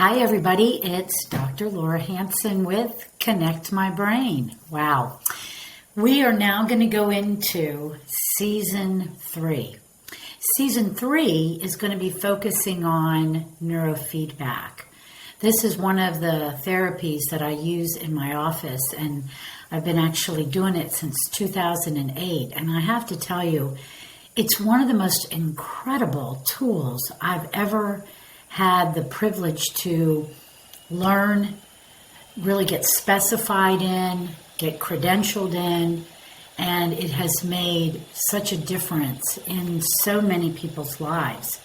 Hi, everybody. It's Dr. Laura Hanson with Connect My Brain. Wow. We are now going to go into Season 3. Season 3 is going to be focusing on neurofeedback. This is one of the therapies that I use in my office, and I've been actually doing it since 2008. And I have to tell you, it's one of the most incredible tools I've ever had the privilege to learn, really get specified in, get credentialed in, and it has made such a difference in so many people's lives.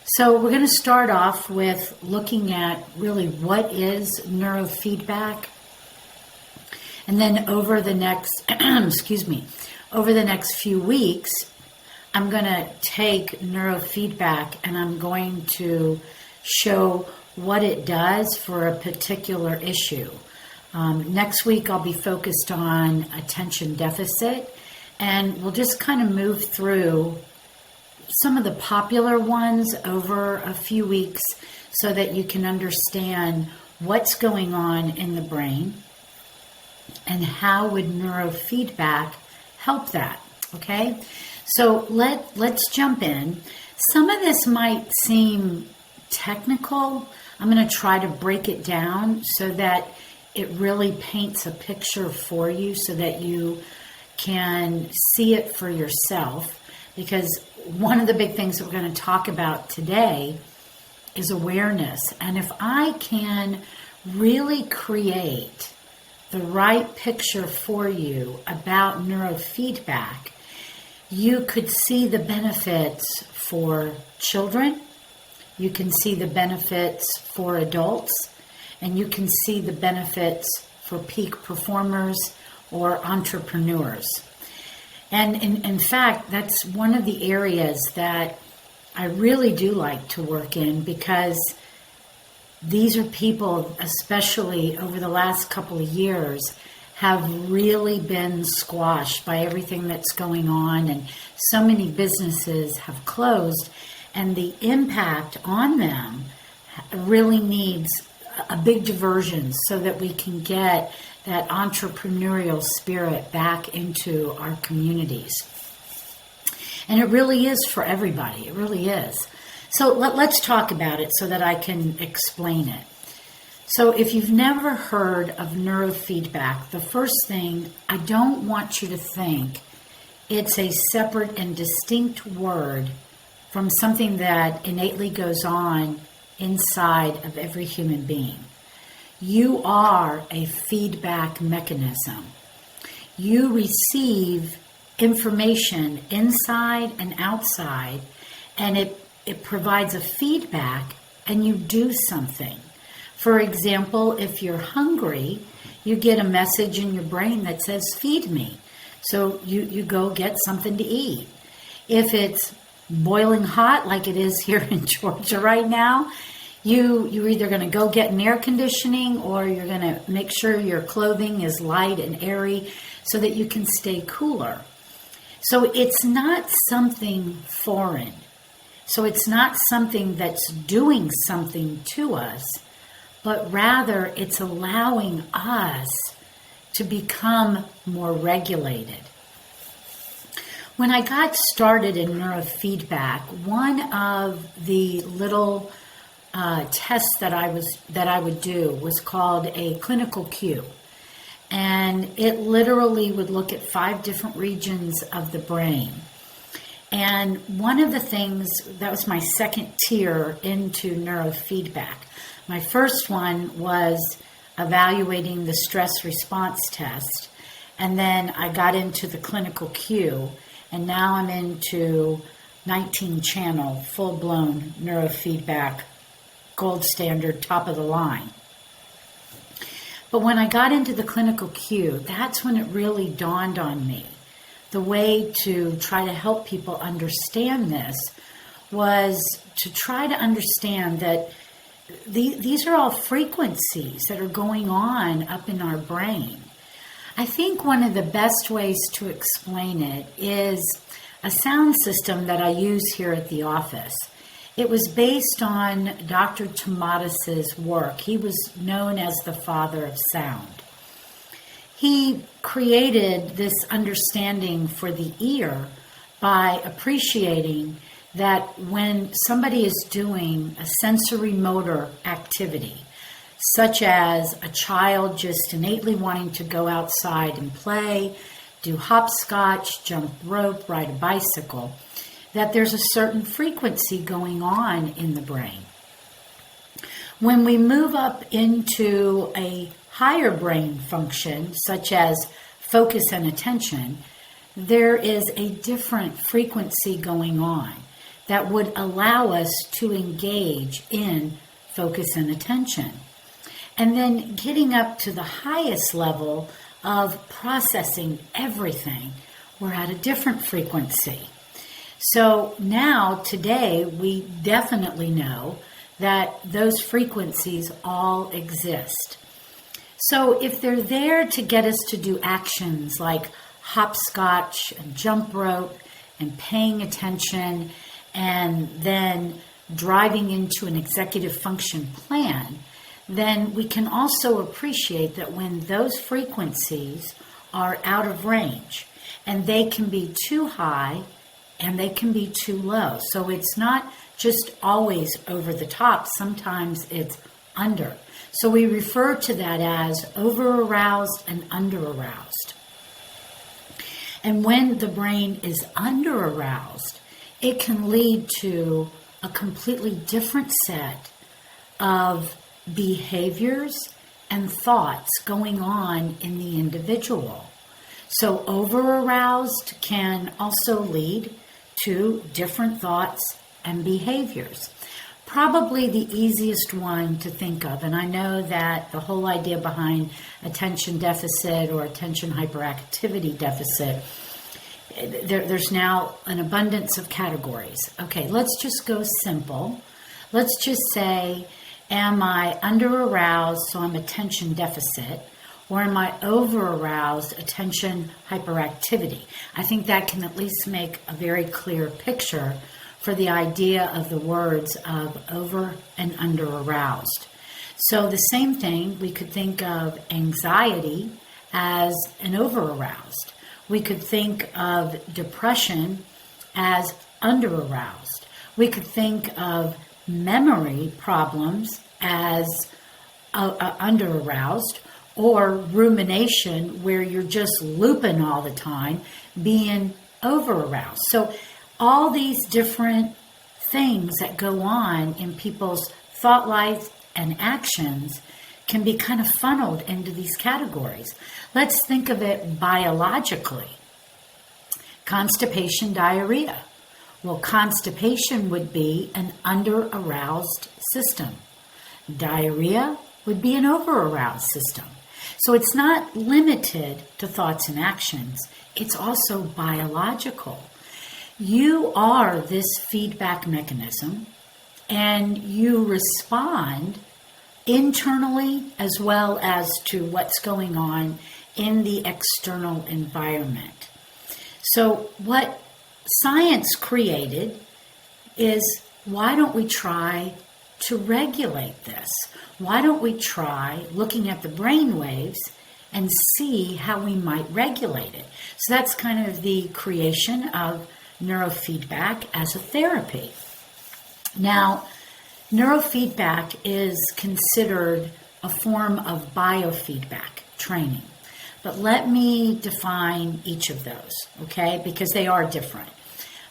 So we're going to start off with looking at really what is neurofeedback, and then over the next, over the next few weeks, I'm going to take neurofeedback and I'm going to show what it does for a particular issue. Next week, I'll be focused on attention deficit, and we'll just kind of move through some of the popular ones over a few weeks so that you can understand what's going on in the brain and how would neurofeedback help that, okay? So let's jump in. Some of this might seem technical. I'm going to try to break it down so that it really paints a picture for you so that you can see it for yourself. Because one of the big things that we're going to talk about today is awareness. And if I can really create the right picture for you about neurofeedback, you could see the benefits for children, you can see the benefits for adults, and you can see the benefits for peak performers or entrepreneurs. And in fact, that's one of the areas that I really do like to work in, because these are people, especially over the last couple of years, have really been squashed by everything that's going on, and so many businesses have closed, and the impact on them really needs a big diversion so that we can get that entrepreneurial spirit back into our communities. And it really is for everybody. It really is. So let's talk about it so that I can explain it. So if you've never heard of neurofeedback, the first thing, I don't want you to think it's a separate and distinct word from something that innately goes on inside of every human being. You are a feedback mechanism. You receive information inside and outside, and it provides a feedback, and you do something. For example, if you're hungry, you get a message in your brain that says, feed me. So you go get something to eat. If it's boiling hot like it is here in Georgia right now, you're either going to go get an air conditioning, or you're going to make sure your clothing is light and airy so that you can stay cooler. So it's not something foreign. So it's not something that's doing something to us, but rather it's allowing us to become more regulated. When I got started in neurofeedback, one of the little tests that I would do was called a clinical cue. And it literally would look at 5 different regions of the brain. And one of the things, that was my second tier into neurofeedback. My first one was evaluating the stress response test. And then I got into the clinical cue. And now I'm into 19-channel, full-blown neurofeedback, gold standard, top of the line. But when I got into the clinical cue, that's when it really dawned on me. The way to try to help people understand this was to try to understand that these are all frequencies that are going on up in our brain. I think one of the best ways to explain it is a sound system that I use here at the office. It was based on Dr. Tomatis's work. He was known as the father of sound. He created this understanding for the ear by appreciating that when somebody is doing a sensory motor activity, such as a child just innately wanting to go outside and play, do hopscotch, jump rope, ride a bicycle, that there's a certain frequency going on in the brain. When we move up into a higher brain function, such as focus and attention, there is a different frequency going on that would allow us to engage in focus and attention. And then getting up to the highest level of processing everything, we're at a different frequency. So now, today, we definitely know that those frequencies all exist. So if they're there to get us to do actions like hopscotch and jump rope and paying attention and then driving into an executive function plan, then we can also appreciate that when those frequencies are out of range, and they can be too high and they can be too low. So it's not just always over the top, sometimes it's under. So we refer to that as over-aroused and under-aroused. And when the brain is under-aroused, it can lead to a completely different set of behaviors and thoughts going on in the individual. So over-aroused can also lead to different thoughts and behaviors. Probably the easiest one to think of, and I know that the whole idea behind attention deficit or attention hyperactivity deficit, there's now an abundance of categories. Okay, let's just go simple. Let's just say, am I under-aroused, so I'm attention deficit, or am I over-aroused, attention hyperactivity? I think that can at least make a very clear picture for the idea of the words of over and under-aroused. So the same thing, we could think of anxiety as an over-aroused. We could think of depression as under-aroused. We could think of memory problems as under-aroused, or rumination, where you're just looping all the time, being over-aroused. So all these different things that go on in people's thought life and actions can be kind of funneled into these categories. Let's think of it biologically. Constipation, diarrhea. Well, constipation would be an under-aroused system. Diarrhea would be an over-aroused system. So it's not limited to thoughts and actions. It's also biological. You are this feedback mechanism, and you respond internally as well as to what's going on in the external environment. So what science created is, why don't we try to regulate this? Why don't we try looking at the brain waves and see how we might regulate it? So that's kind of the creation of neurofeedback as a therapy. Now, neurofeedback is considered a form of biofeedback training. But let me define each of those, okay? Because they are different.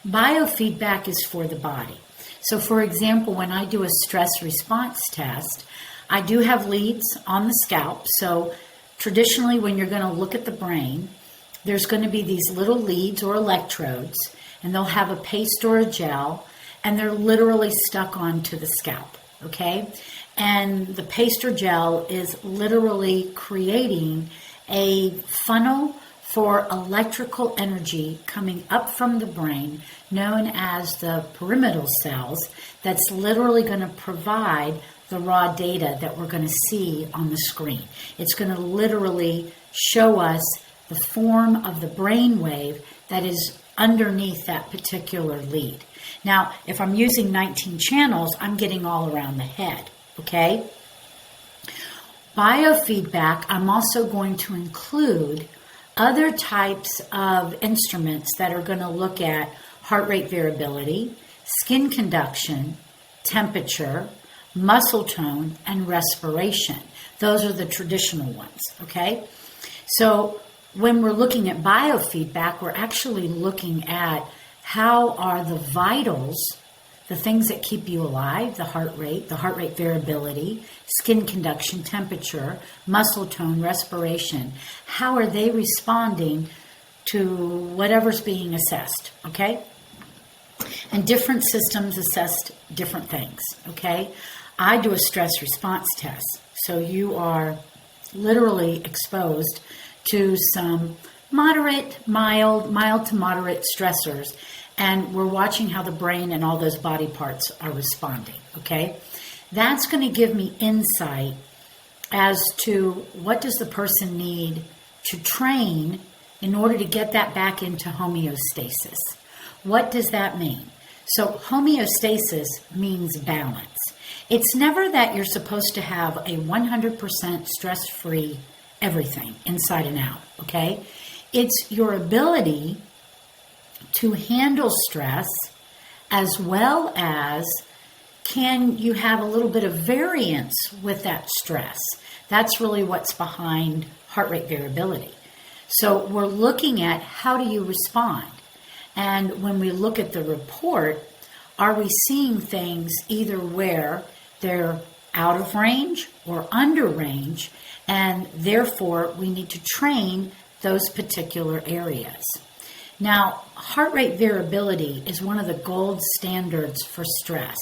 Biofeedback is for the body. So for example, when I do a stress response test, I do have leads on the scalp. So traditionally, when you're going to look at the brain, there's going to be these little leads or electrodes, and they'll have a paste or a gel, and they're literally stuck onto the scalp, okay? And the paste or gel is literally creating a funnel for electrical energy coming up from the brain, known as the pyramidal cells, that's literally going to provide the raw data that we're going to see on the screen. It's going to literally show us the form of the brain wave that is underneath that particular lead. Now, if I'm using 19 channels, I'm getting all around the head, okay? Biofeedback, I'm also going to include other types of instruments that are going to look at heart rate variability, skin conduction, temperature, muscle tone, and respiration. Those are the traditional ones, okay? So when we're looking at biofeedback, we're actually looking at how are the vitals, the things that keep you alive, the heart rate variability, skin conduction, temperature, muscle tone, respiration, how are they responding to whatever's being assessed, okay? And different systems assess different things, okay? I do a stress response test, so you are literally exposed to some mild to moderate stressors, and we're watching how the brain and all those body parts are responding, okay? That's going to give me insight as to what does the person need to train in order to get that back into homeostasis. What does that mean? So homeostasis means balance. It's never that you're supposed to have a 100% stress-free everything inside and out, okay? It's your ability to handle stress as well as can you have a little bit of variance with that stress. That's really what's behind heart rate variability. So we're looking at how do you respond? And when we look at the report, are we seeing things either where they're out of range or under range, and therefore we need to train those particular areas. Now, heart rate variability is one of the gold standards for stress.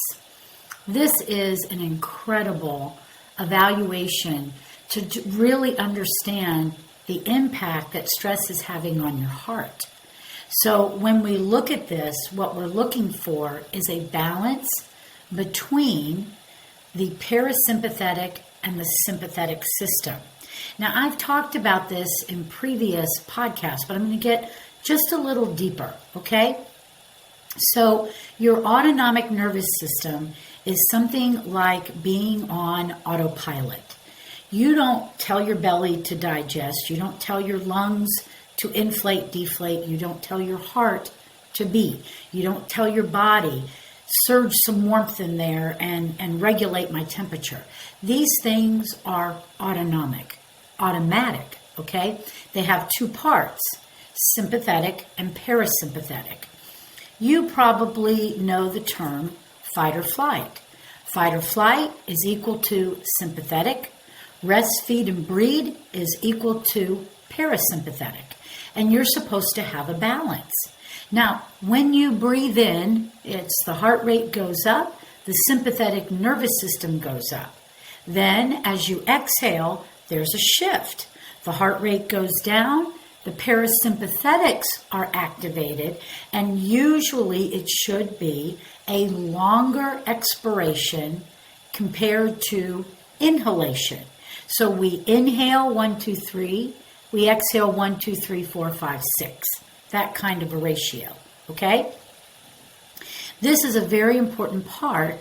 This is an incredible evaluation to really understand the impact that stress is having on your heart. So when we look at this, what we're looking for is a balance between the parasympathetic and the sympathetic system. Now, I've talked about this in previous podcasts, but I'm going to get just a little deeper, okay? So your autonomic nervous system is something like being on autopilot. You don't tell your belly to digest. You don't tell your lungs to inflate, deflate. You don't tell your heart to beat. You don't tell your body, surge some warmth in there and regulate my temperature. These things are automatic, okay? They have two parts, sympathetic and parasympathetic. You probably know the term fight or flight. Fight or flight is equal to sympathetic. Rest, feed, and breed is equal to parasympathetic. And you're supposed to have a balance. Now, when you breathe in, the heart rate goes up, the sympathetic nervous system goes up. Then, as you exhale, there's a shift. The heart rate goes down, the parasympathetics are activated, and usually it should be a longer expiration compared to inhalation. So we inhale 1, 2, 3, we exhale 1, 2, 3, 4, 5, 6. That kind of a ratio, okay? This is a very important part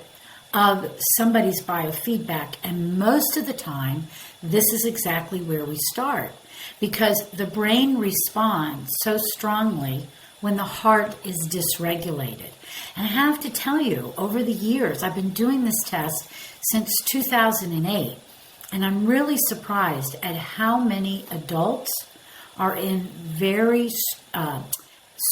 of somebody's biofeedback, and most of the time, this is exactly where we start because the brain responds so strongly when the heart is dysregulated. And I have to tell you, over the years, I've been doing this test since 2008, and I'm really surprised at how many adults are in very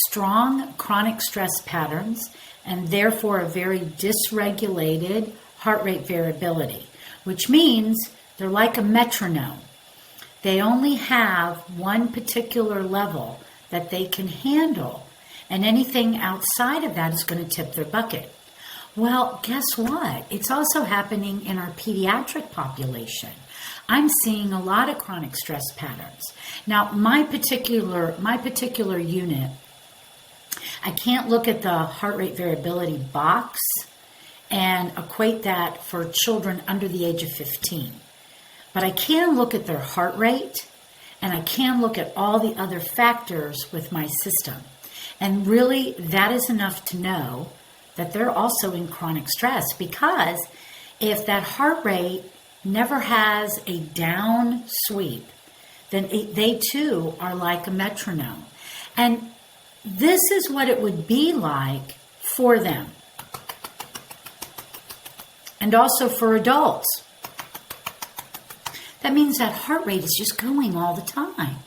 strong chronic stress patterns and therefore a very dysregulated heart rate variability, which means they're like a metronome. They only have one particular level that they can handle, and anything outside of that is going to tip their bucket. Well, guess what? It's also happening in our pediatric population. I'm seeing a lot of chronic stress patterns. Now, my particular unit, I can't look at the heart rate variability box and equate that for children under the age of 15. But I can look at their heart rate, and I can look at all the other factors with my system. And really, that is enough to know that they're also in chronic stress, because if that heart rate never has a down sweep, then they too are like a metronome. And this is what it would be like for them. And also for adults. That means that heart rate is just going all the time.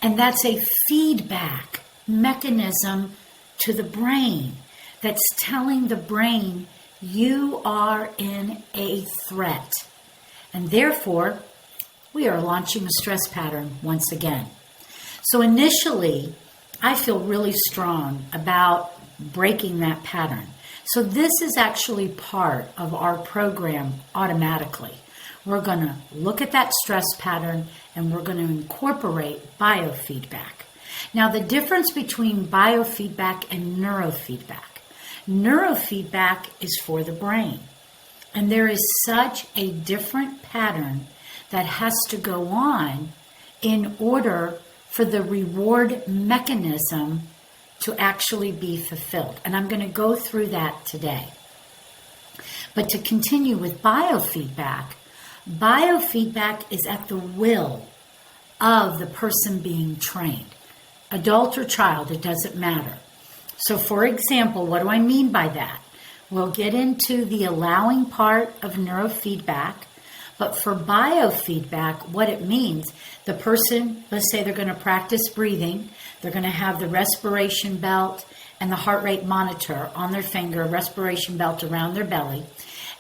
And that's a feedback mechanism to the brain that's telling the brain you are in a threat. And therefore, we are launching a stress pattern once again. So initially, I feel really strong about breaking that pattern. So this is actually part of our program automatically. We're going to look at that stress pattern and we're going to incorporate biofeedback. Now, the difference between biofeedback and neurofeedback. Neurofeedback is for the brain. And there is such a different pattern that has to go on in order for the reward mechanism to actually be fulfilled. And I'm going to go through that today. But to continue with biofeedback, biofeedback is at the will of the person being trained. Adult or child, it doesn't matter. So for example, what do I mean by that? We'll get into the allowing part of neurofeedback, but for biofeedback, what it means, the person, let's say they're going to practice breathing, they're going to have the respiration belt and the heart rate monitor on their finger, respiration belt around their belly,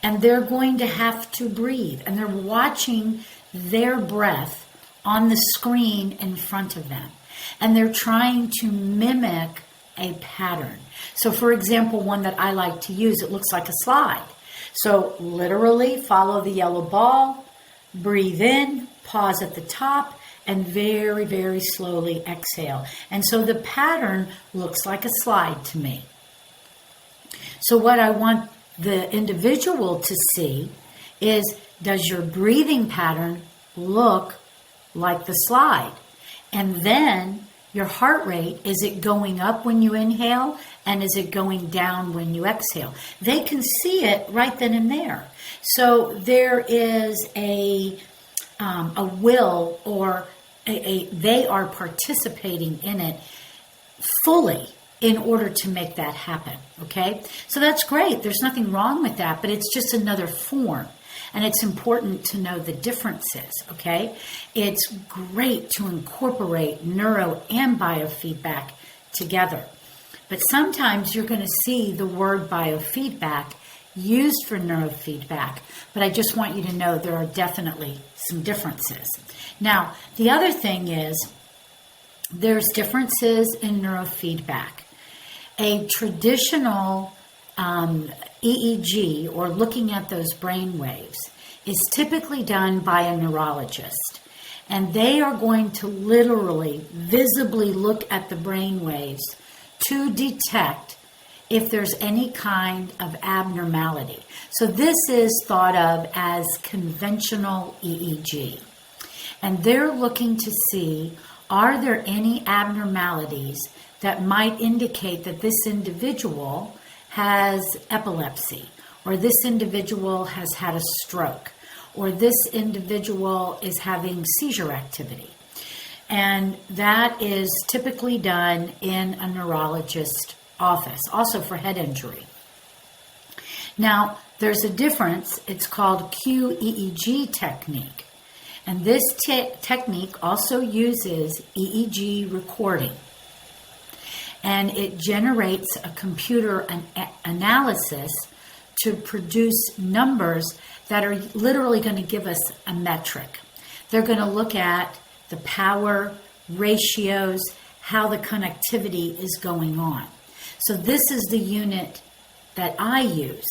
and they're going to have to breathe, and they're watching their breath on the screen in front of them, and they're trying to mimic a pattern. So for example, one that I like to use, it looks like a slide. So literally follow the yellow ball, breathe in, pause at the top, and very, very slowly exhale. And so the pattern looks like a slide to me. So what I want the individual to see is, does your breathing pattern look like the slide? And then your heart rate, is it going up when you inhale, and is it going down when you exhale? They can see it right then and there. So there is a will, or they are participating in it fully in order to make that happen, okay? So that's great. There's nothing wrong with that, but it's just another form. And it's important to know the differences, okay? It's great to incorporate neuro and biofeedback together. But sometimes you're going to see the word biofeedback used for neurofeedback. But I just want you to know there are definitely some differences. Now, the other thing is there's differences in neurofeedback. A traditional EEG, or looking at those brain waves, is typically done by a neurologist. And they are going to literally, visibly look at the brain waves to detect if there's any kind of abnormality. So this is thought of as conventional EEG. And they're looking to see, are there any abnormalities that might indicate that this individual has epilepsy, or this individual has had a stroke, or this individual is having seizure activity. And that is typically done in a neurologist's office, also for head injury. Now, there's a difference. It's called QEEG technique. And this technique also uses EEG recording. And it generates a computer analysis to produce numbers that are literally going to give us a metric. They're going to look at the power, ratios, how the connectivity is going on. So this is the unit that I use.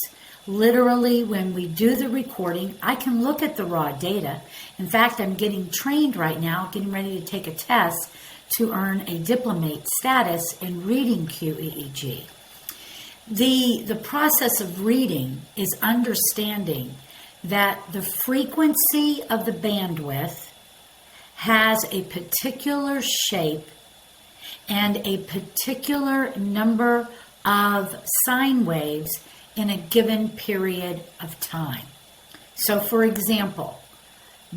Literally, when we do the recording, I can look at the raw data. In fact, I'm getting trained right now, getting ready to take a test to earn a diplomate status in reading QEEG. The process of reading is understanding that the frequency of the bandwidth has a particular shape and a particular number of sine waves in a given period of time. So for example,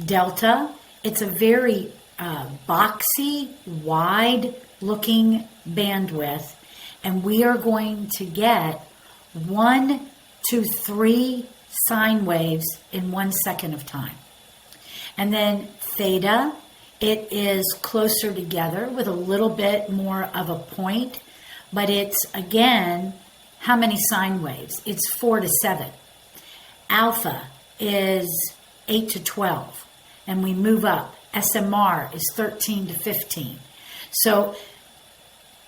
delta, it's a very boxy, wide-looking bandwidth, and we are going to get 1 to 3 sine waves in 1 second of time. And then theta, it is closer together with a little bit more of a point, but it's, again, how many sine waves? It's 4 to 7. Alpha is 8 to 12, and we move up. SMR is 13 to 15. So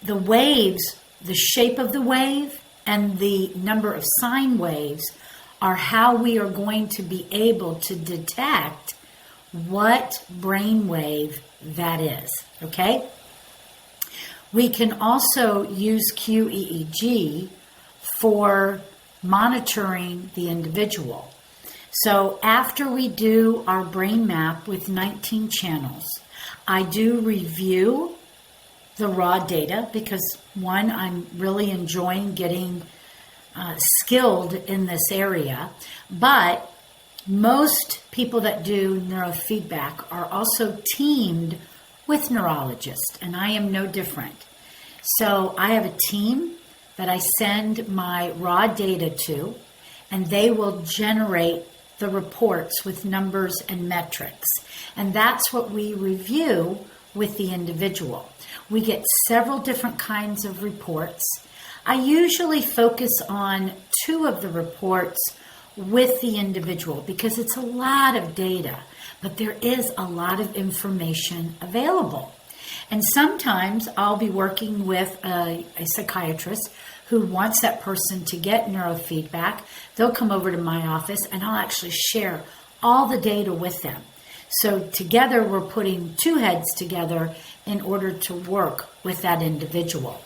the waves, the shape of the wave and the number of sine waves are how we are going to be able to detect what brain wave that is, okay? We can also use QEEG for monitoring the individual. So after we do our brain map with 19 channels, I do review the raw data because, one, I'm really enjoying getting skilled in this area, but most people that do neurofeedback are also teamed with neurologists, and I am no different. So I have a team that I send my raw data to, and they will generate the reports with numbers and metrics. And that's what we review with the individual. We get several different kinds of reports. I usually focus on 2 of the reports with the individual because it's a lot of data, but there is a lot of information available. And sometimes I'll be working with a psychiatrist who wants that person to get neurofeedback. They'll come over to my office and I'll actually share all the data with them. So together we're putting 2 heads together in order to work with that individual.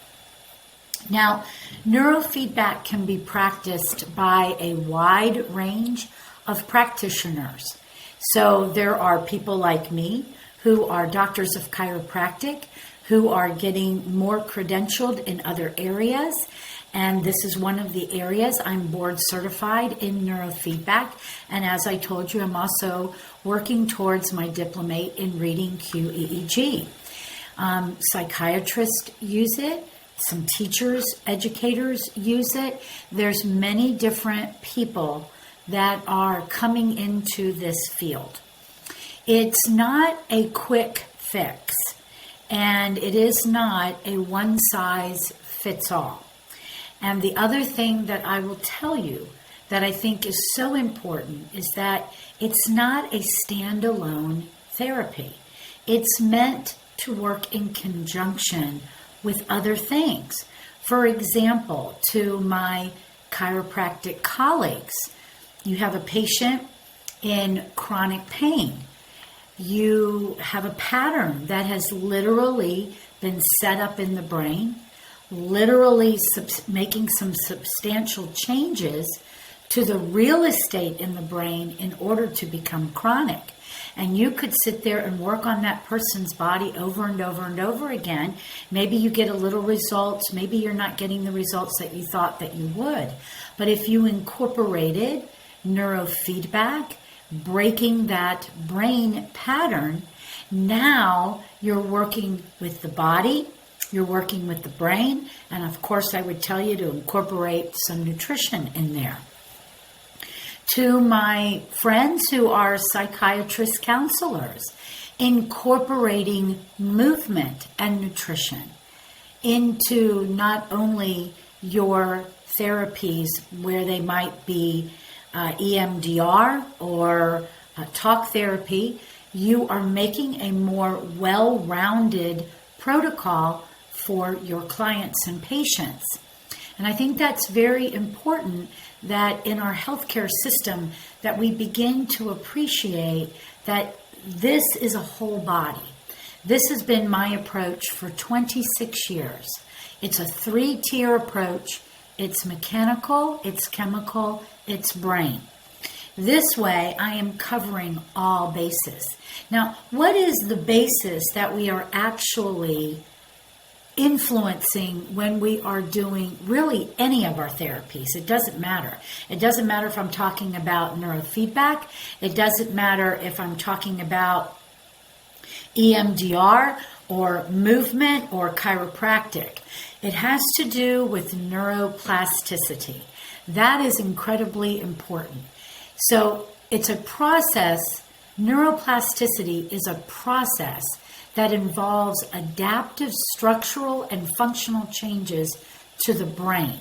Now, neurofeedback can be practiced by a wide range of practitioners. So there are people like me who are doctors of chiropractic, who are getting more credentialed in other areas. And this is one of the areas. I'm board certified in neurofeedback. And as I told you, I'm also working towards my diplomate in reading QEEG. Psychiatrists use it. Some teachers, educators use it. There's many different people that are coming into this field. It's not a quick fix, and it is not a one-size-fits-all. And the other thing that I will tell you that I think is so important is that it's not a standalone therapy. It's meant to work in conjunction with other things. For example, to my chiropractic colleagues, you have a patient in chronic pain. You have a pattern that has literally been set up in the brain, literally making some substantial changes to the real estate in the brain in order to become chronic. And you could sit there and work on that person's body over and over and over again. Maybe you get a little results. Maybe you're not getting the results that you thought that you would. But if you incorporated neurofeedback, breaking that brain pattern, now you're working with the body, you're working with the brain, and of course I would tell you to incorporate some nutrition in there. To my friends who are psychiatrist counselors, incorporating movement and nutrition into not only your therapies where they might be EMDR or talk therapy, you are making a more well-rounded protocol for your clients and patients. And I think that's very important that in our healthcare system that we begin to appreciate that this is a whole body. This has been my approach for 26 years. It's a 3-tier approach. It's mechanical, it's chemical, it's brain. This way, I am covering all bases. Now, what is the basis that we are actually influencing when we are doing really any of our therapies. It doesn't matter. It doesn't matter if I'm talking about neurofeedback. It doesn't matter if I'm talking about EMDR or movement or chiropractic. It has to do with neuroplasticity. That is incredibly important. So it's a process. Neuroplasticity is a process that involves adaptive structural and functional changes to the brain.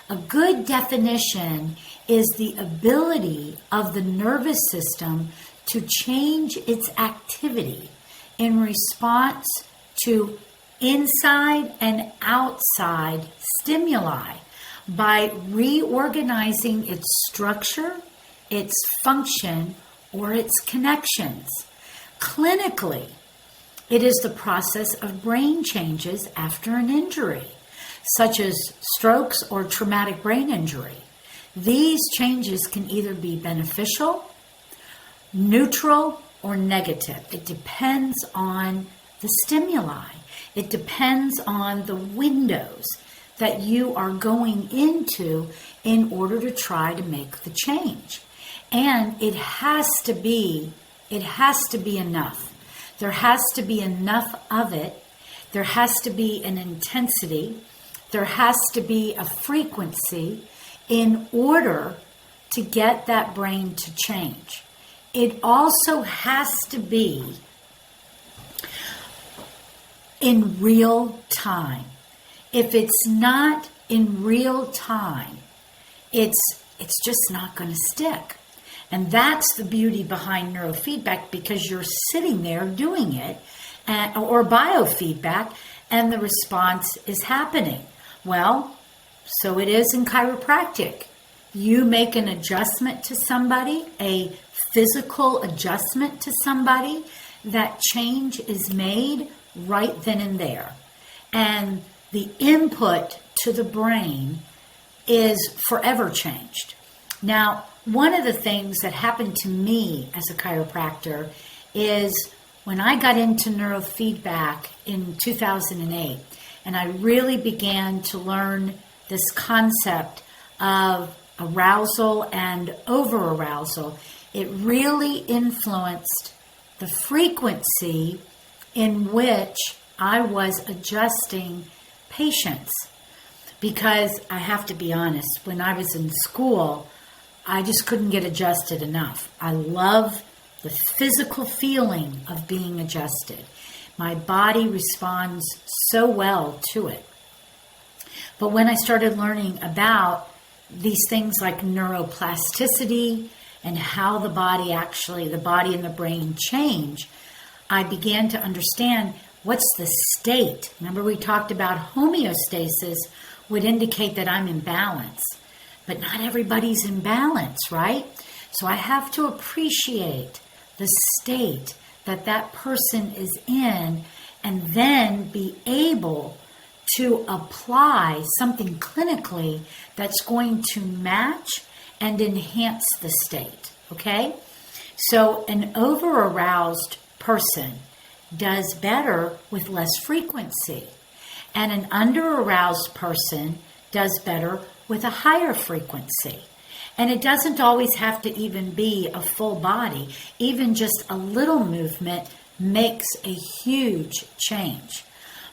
A good definition is the ability of the nervous system to change its activity in response to inside and outside stimuli by reorganizing its structure, its function, or its connections. Clinically, it is the process of brain changes after an injury, such as strokes or traumatic brain injury. These changes can either be beneficial, neutral, or negative. It depends on the stimuli. It depends on the windows that you are going into in order to try to make the change. And it has to be enough. There has to be enough of it. There has to be an intensity. There has to be a frequency in order to get that brain to change. It also has to be in real time. If it's not in real time, it's just not going to stick. And that's the beauty behind neurofeedback, because you're sitting there doing it, or biofeedback, and the response is happening. Well, so it is in chiropractic. You make an adjustment to somebody, a physical adjustment to somebody, that change is made right then and there. And the input to the brain is forever changed. Now, one of the things that happened to me as a chiropractor is when I got into neurofeedback in 2008, and I really began to learn this concept of arousal and over-arousal, it really influenced the frequency in which I was adjusting patients. Because I have to be honest, when I was in school, I just couldn't get adjusted enough. I love the physical feeling of being adjusted. My body responds so well to it. But when I started learning about these things like neuroplasticity and how the body and the brain change, I began to understand what's the state. Remember, we talked about homeostasis would indicate that I'm in balance. But not everybody's in balance, right? So I have to appreciate the state that person is in, and then be able to apply something clinically that's going to match and enhance the state, okay? So an over-aroused person does better with less frequency, and an under-aroused person does better with a higher frequency. And it doesn't always have to even be a full body. Even just a little movement makes a huge change.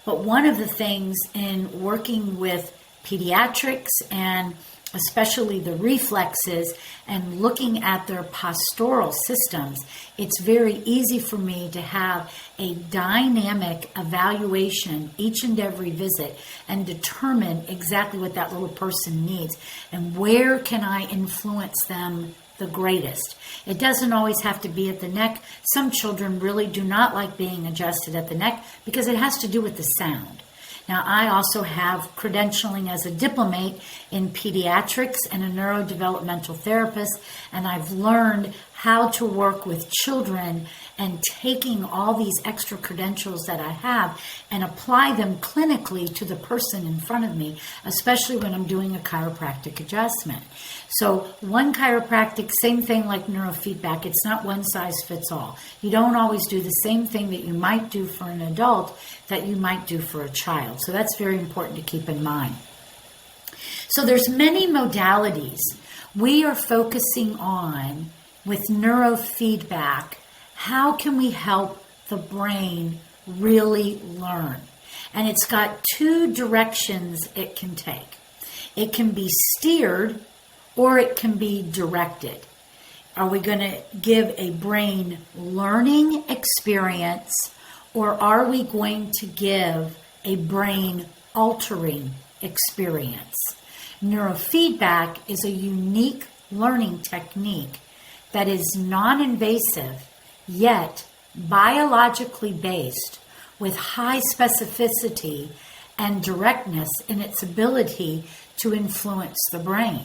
But one of the things in working with pediatrics, and especially the reflexes, and looking at their postural systems, it's very easy for me to have a dynamic evaluation each and every visit and determine exactly what that little person needs and where can I influence them the greatest. It doesn't always have to be at the neck. Some children really do not like being adjusted at the neck because it has to do with the sound. Now, I also have credentialing as a diplomate in pediatrics and a neurodevelopmental therapist, and I've learned how to work with children and taking all these extra credentials that I have and apply them clinically to the person in front of me, especially when I'm doing a chiropractic adjustment. So one chiropractic, same thing like neurofeedback. It's not one size fits all. You don't always do the same thing that you might do for an adult that you might do for a child. So that's very important to keep in mind. So there's many modalities. We are focusing on, with neurofeedback, how can we help the brain really learn? And it's got two directions it can take. It can be steered or it can be directed. Are we going to give a brain learning experience, or are we going to give a brain altering experience? Neurofeedback is a unique learning technique that is non-invasive, yet biologically based, with high specificity and directness in its ability to influence the brain.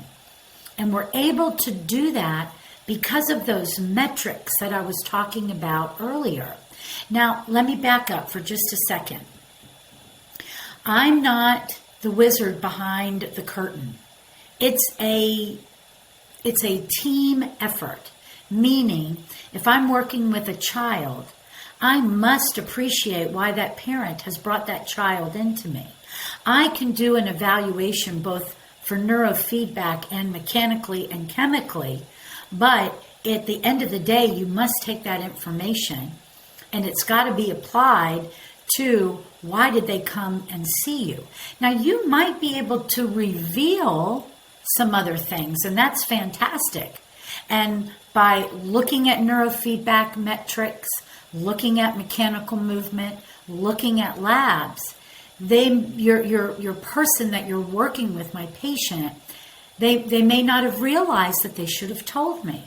And we're able to do that because of those metrics that I was talking about earlier. Now, let me back up for just a second. I'm not the wizard behind the curtain. It's a team effort, meaning if I'm working with a child, I must appreciate why that parent has brought that child into me. I can do an evaluation both for neurofeedback and mechanically and chemically, but at the end of the day, you must take that information and it's got to be applied to why did they come and see you. Now, you might be able to reveal some other things, and that's fantastic. And by looking at neurofeedback metrics, looking at mechanical movement, looking at labs, your person that you're working with, my patient, they may not have realized that they should have told me.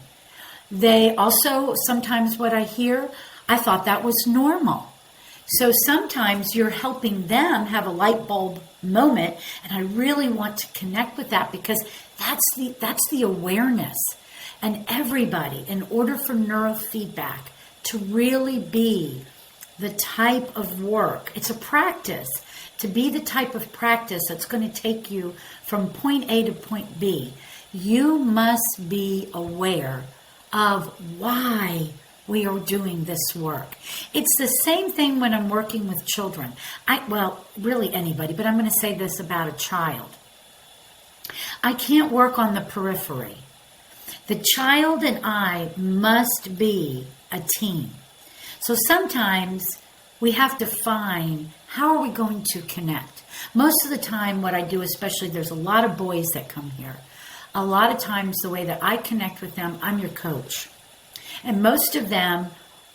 They also, sometimes what I hear, I thought that was normal. So sometimes you're helping them have a light bulb moment, and I really want to connect with that because that's the awareness. And everybody, in order for neurofeedback to really be the type of work, it's a practice, to be the type of practice that's going to take you from point A to point B, you must be aware of why we are doing this work. It's the same thing when I'm working with children. Really anybody, but I'm going to say this about a child. I can't work on the periphery. The child and I must be a team. So sometimes we have to find, how are we going to connect? Most of the time what I do, especially there's a lot of boys that come here. A lot of times the way that I connect with them, I'm your coach. And most of them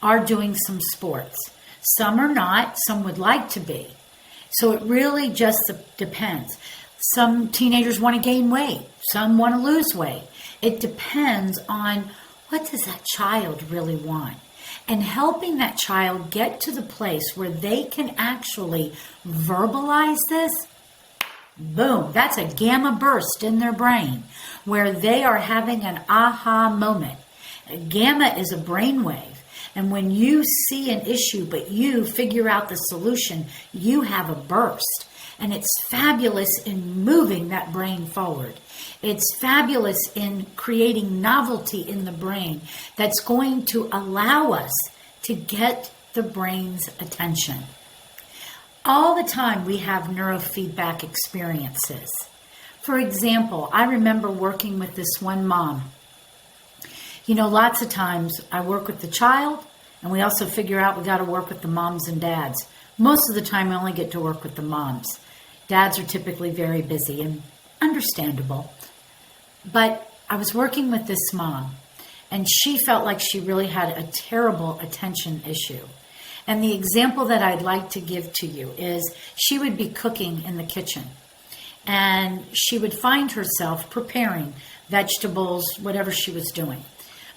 are doing some sports. Some are not, some would like to be. So it really just depends. Some teenagers want to gain weight. Some want to lose weight. It depends on what does that child really want. And helping that child get to the place where they can actually verbalize this, boom, that's a gamma burst in their brain where they are having an aha moment. Gamma is a brainwave. And when you see an issue, but you figure out the solution, you have a burst. And it's fabulous in moving that brain forward. It's fabulous in creating novelty in the brain that's going to allow us to get the brain's attention. All the time we have neurofeedback experiences. For example, I remember working with this one mom. You know, lots of times I work with the child, and we also figure out we got to work with the moms and dads. Most of the time I only get to work with the moms. Dads are typically very busy and understandable. But I was working with this mom, and she felt like she really had a terrible attention issue. And the example that I'd like to give to you is she would be cooking in the kitchen, and she would find herself preparing vegetables, whatever she was doing.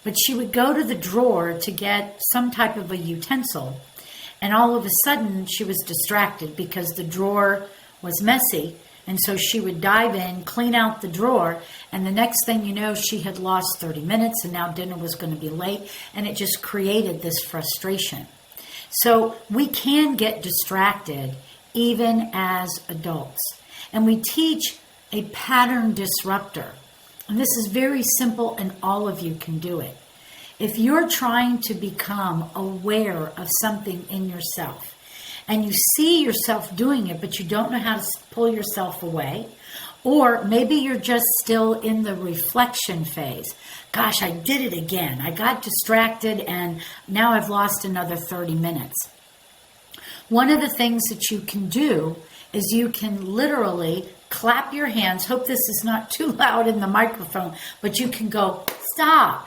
But she would go to the drawer to get some type of a utensil, and all of a sudden she was distracted because the drawer was messy. And so she would dive in, clean out the drawer, And the next thing you know, she had lost 30 minutes and now dinner was going to be late. And it just created this frustration. So we can get distracted even as adults. And we teach a pattern disruptor. And this is very simple and all of you can do it. If you're trying to become aware of something in yourself and you see yourself doing it, but you don't know how to pull yourself away, or maybe you're just still in the reflection phase. Gosh, I did it again. I got distracted and now I've lost another 30 minutes. One of the things that you can do is you can literally clap your hands. Hope this is not too loud in the microphone, but you can go, stop.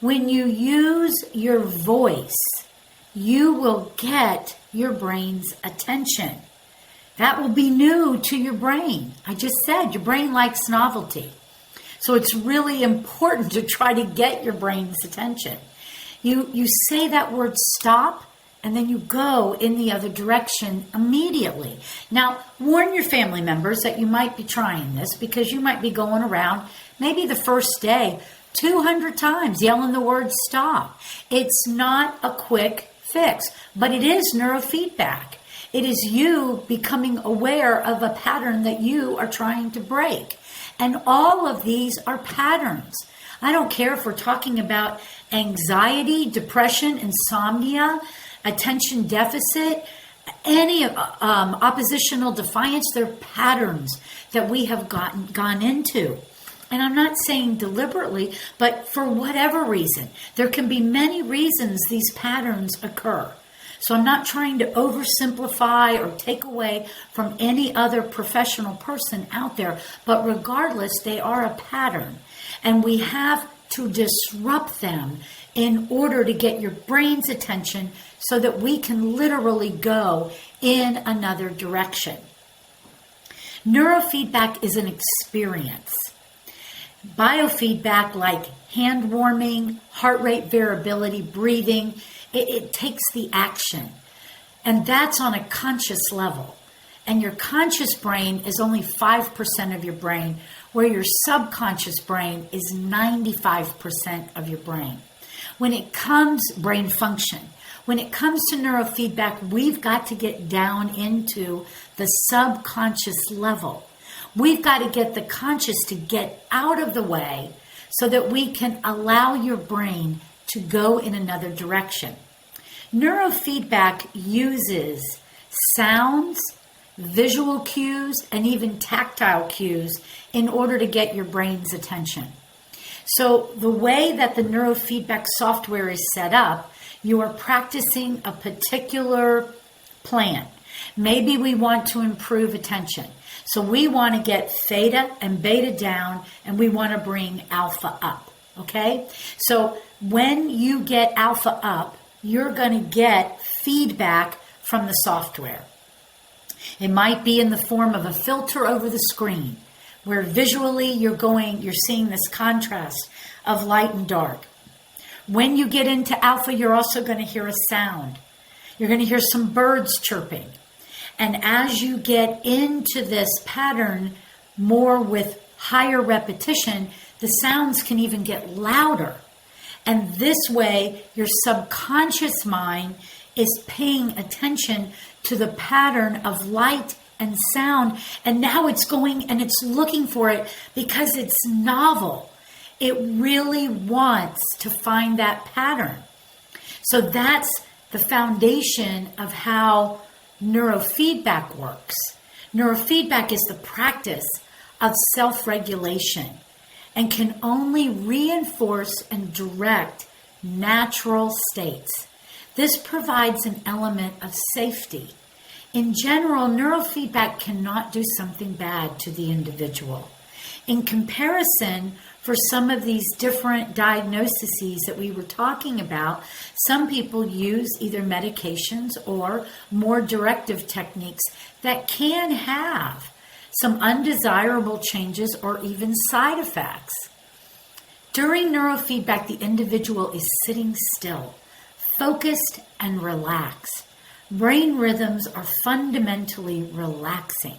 When you use your voice, you will get your brain's attention. That will be new to your brain. I just said your brain likes novelty. So it's really important to try to get your brain's attention. You say that word stop, and then you go in the other direction immediately. Now, warn your family members that you might be trying this because you might be going around maybe the first day 200 times yelling the word stop. It's not a quick fix, but it is neurofeedback. It is you becoming aware of a pattern that you are trying to break. And all of these are patterns. I don't care if we're talking about anxiety, depression, insomnia, attention deficit, any oppositional defiance. They're patterns that we have gone into. And I'm not saying deliberately, but for whatever reason, there can be many reasons these patterns occur. So I'm not trying to oversimplify or take away from any other professional person out there, but regardless, they are a pattern. And we have to disrupt them in order to get your brain's attention so that we can literally go in another direction. Neurofeedback is an experience. Biofeedback, like hand warming, heart rate variability, breathing, it takes the action. And that's on a conscious level. And your conscious brain is only 5% of your brain, where your subconscious brain is 95% of your brain. When it comes, brain function, when it comes to neurofeedback, we've got to get down into the subconscious level. We've got to get the conscious to get out of the way so that we can allow your brain to go in another direction. Neurofeedback uses sounds, visual cues, and even tactile cues in order to get your brain's attention. So the way that the neurofeedback software is set up, you are practicing a particular plan. Maybe we want to improve attention. So we want to get theta and beta down, and we want to bring alpha up, okay? So when you get alpha up, you're going to get feedback from the software. It might be in the form of a filter over the screen, where visually you're seeing this contrast of light and dark. When you get into alpha, you're also going to hear a sound. You're going to hear some birds chirping. And as you get into this pattern more with higher repetition, the sounds can even get louder. And this way, your subconscious mind is paying attention to the pattern of light and sound. And now it's going and it's looking for it because it's novel. It really wants to find that pattern. So that's the foundation of how neurofeedback works. Neurofeedback is the practice of self-regulation and can only reinforce and direct natural states. This provides an element of safety. In general, neurofeedback cannot do something bad to the individual. In comparison, for some of these different diagnoses that we were talking about, some people use either medications or more directive techniques that can have some undesirable changes or even side effects. During neurofeedback, the individual is sitting still, focused and relaxed. Brain rhythms are fundamentally relaxing.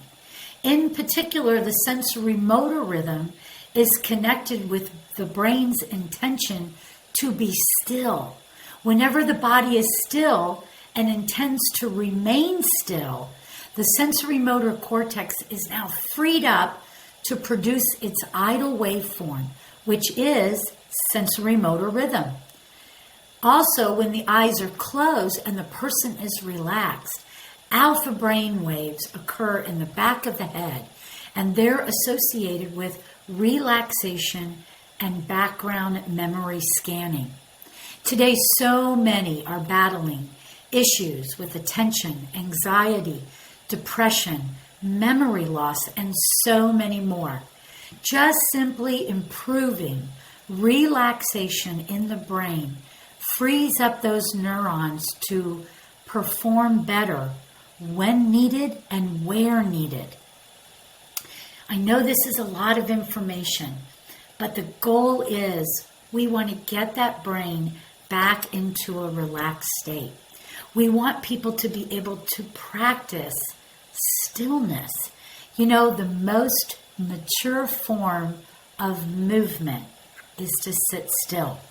In particular, the sensory motor rhythm is connected with the brain's intention to be still. Whenever the body is still and intends to remain still, the sensory motor cortex is now freed up to produce its idle waveform, which is sensory motor rhythm. Also, when the eyes are closed and the person is relaxed, alpha brain waves occur in the back of the head, and they're associated with relaxation and background memory scanning. Today, so many are battling issues with attention, anxiety, depression, memory loss, and so many more. Just simply improving relaxation in the brain frees up those neurons to perform better when needed and where needed. I know this is a lot of information, but the goal is we want to get that brain back into a relaxed state. We want people to be able to practice stillness. You know, the most mature form of movement is to sit still.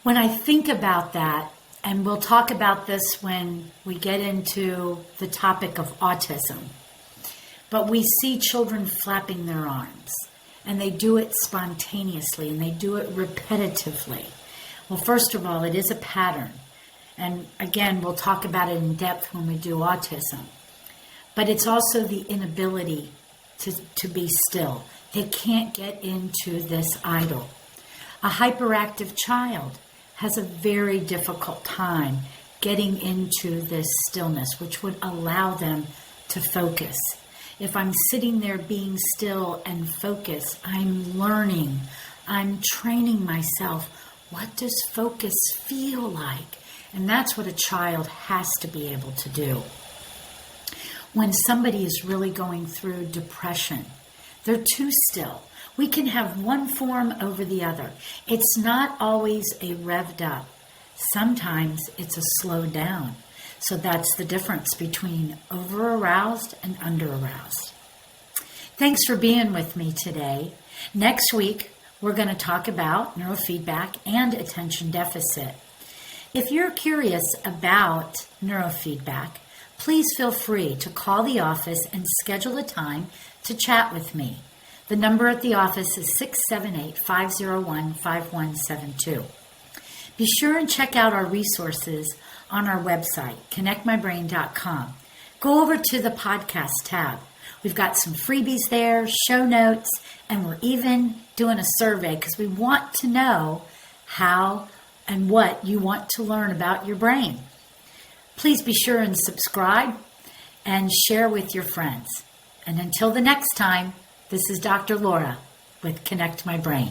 When I think about that, and we'll talk about this when we get into the topic of autism, but we see children flapping their arms, and they do it spontaneously, and they do it repetitively. Well, first of all, it is a pattern. And again, we'll talk about it in depth when we do autism. But it's also the inability to be still. They can't get into this idle. A hyperactive child has a very difficult time getting into this stillness, which would allow them to focus. If I'm sitting there being still and focused, I'm learning, I'm training myself. What does focus feel like? And that's what a child has to be able to do. When somebody is really going through depression, they're too still. We can have one form over the other. It's not always a revved up. Sometimes it's a slowed down. So that's the difference between over-aroused and under-aroused. Thanks for being with me today. Next week, we're going to talk about neurofeedback and attention deficit. If you're curious about neurofeedback, please feel free to call the office and schedule a time to chat with me. The number at the office is 678-501-5172. Be sure and check out our resources on our website, connectmybrain.com. Go over to the podcast tab. We've got some freebies there, show notes, and we're even doing a survey because we want to know how and what you want to learn about your brain. Please be sure and subscribe and share with your friends. And until the next time, this is Dr. Laura with Connect My Brain.